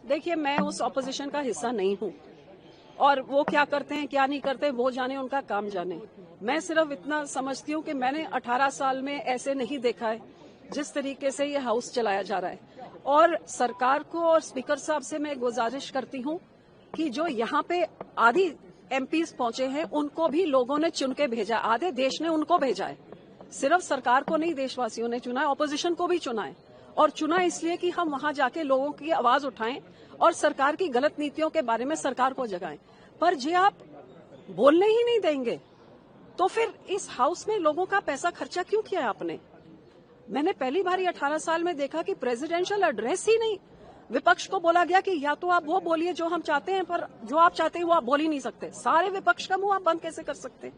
देखिए, मैं उस ऑपोजिशन का हिस्सा नहीं हूँ और वो क्या करते हैं क्या नहीं करते वो जाने, उनका काम जाने। मैं सिर्फ इतना समझती हूँ कि मैंने 18 साल में ऐसे नहीं देखा है जिस तरीके से ये हाउस चलाया जा रहा है। और सरकार को और स्पीकर साहब से मैं गुजारिश करती हूँ कि जो यहाँ पे आधी एमपीज पहुंचे हैं उनको भी लोगों ने चुन के भेजा, आधे देश ने उनको भेजा है। सिर्फ सरकार को नहीं, देशवासियों ने चुना है, ऑपोजिशन को भी चुना है। और चुना इसलिए कि हम वहां जाके लोगों की आवाज उठाएं और सरकार की गलत नीतियों के बारे में सरकार को जगाएं। पर जे आप बोलने ही नहीं देंगे तो फिर इस हाउस में लोगों का पैसा खर्चा क्यों किया है आपने? मैंने पहली बार 18 साल में देखा कि प्रेसिडेंशियल एड्रेस ही नहीं, विपक्ष को बोला गया कि या तो आप वो बोलिए जो हम चाहते हैं, पर जो आप चाहते हैं वो आप बोल ही नहीं सकते। सारे विपक्ष का मुंह आप बंद कैसे कर सकते?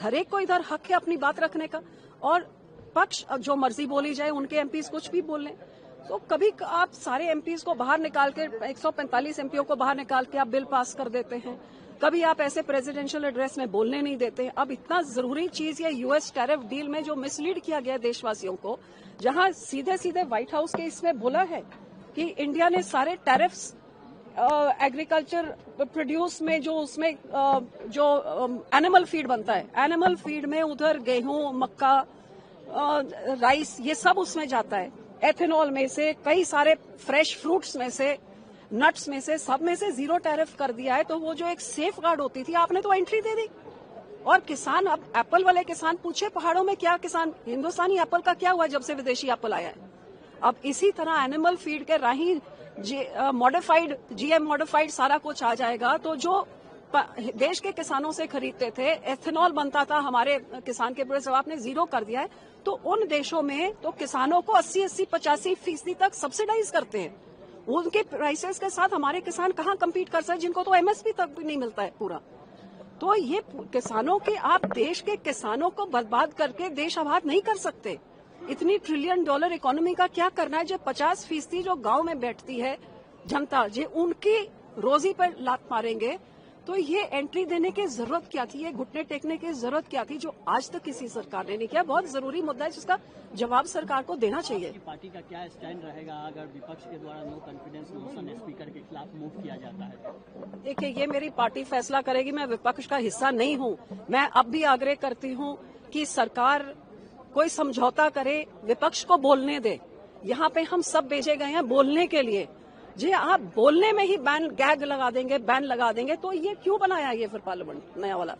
हर एक को इधर हक है अपनी बात रखने का, और पक्ष जो मर्जी बोली जाए, उनके एमपीज कुछ भी बोल लें। तो कभी आप सारे एमपीज को बाहर निकाल के 145 एमपीओ को बाहर निकाल के आप बिल पास कर देते हैं, कभी आप ऐसे प्रेसिडेंशियल एड्रेस में बोलने नहीं देते। अब इतना जरूरी चीज ये यूएस टैरिफ डील में जो मिसलीड किया गया देशवासियों को, जहां सीधे सीधे व्हाइट हाउस के इसमें बोला है कि इंडिया ने सारे टैरिफ्स एग्रीकल्चर प्रोड्यूस में जो उसमें जो एनिमल फीड बनता है, एनिमल फीड में उधर गेहूं, मक्का, राइस, ये सब उसमें जाता है। एथेनॉल में से, कई सारे फ्रेश फ्रूट्स में से, नट्स में से, सब में से जीरो टैरिफ कर दिया है। तो वो जो एक सेफ गार्ड होती थी, आपने तो एंट्री दे दी। और किसान, अब एप्पल वाले किसान पूछे पहाड़ों में क्या किसान, हिंदुस्तानी एप्पल का क्या हुआ जब से विदेशी एप्पल आया है? अब इसी तरह एनिमल फीड के राही मॉडिफाइड, जीएम मॉडिफाइड सारा कुछ आ जाएगा। तो जो देश के किसानों से खरीदते थे, एथेनॉल बनता था हमारे किसान के प्रोडक्ट, आपने जीरो कर दिया है। तो उन देशों में तो किसानों को 80-85% तक सब्सिडाइज करते हैं। उनके प्राइसेस के साथ हमारे किसान कहाँ कम्पीट कर सकते, जिनको तो एमएसपी तक भी नहीं मिलता है पूरा। तो ये किसानों के, आप देश के किसानों को बर्बाद करके देश आबाद नहीं कर सकते। इतनी $1 ट्रिलियन इकोनॉमी का क्या करना है? जो 50% जो गांव में बैठती है जनता, जो उनकी रोजी पर लात मारेंगे, तो ये एंट्री देने की जरूरत क्या थी? ये घुटने टेकने की जरूरत क्या थी, जो आज तक किसी सरकार ने नहीं किया? बहुत जरूरी मुद्दा है जिसका जवाब सरकार को देना चाहिए। पार्टी का क्या स्टैंड रहेगा अगर विपक्ष के द्वारा नो कॉन्फिडेंस मोशन स्पीकर के खिलाफ मूव किया जाता है? देखिए, ये मेरी पार्टी फैसला करेगी, मैं विपक्ष का हिस्सा नहीं हूँ। मैं अब भी आग्रह करती हूँ कि सरकार कोई समझौता करे, विपक्ष को बोलने दे। यहाँ पे हम सब भेजे गए हैं बोलने के लिए। जी, आप बोलने में ही बैन, गैग लगा देंगे, बैन लगा देंगे, तो ये क्यों बनाया ये फिर पार्लियामेंट नया वाला?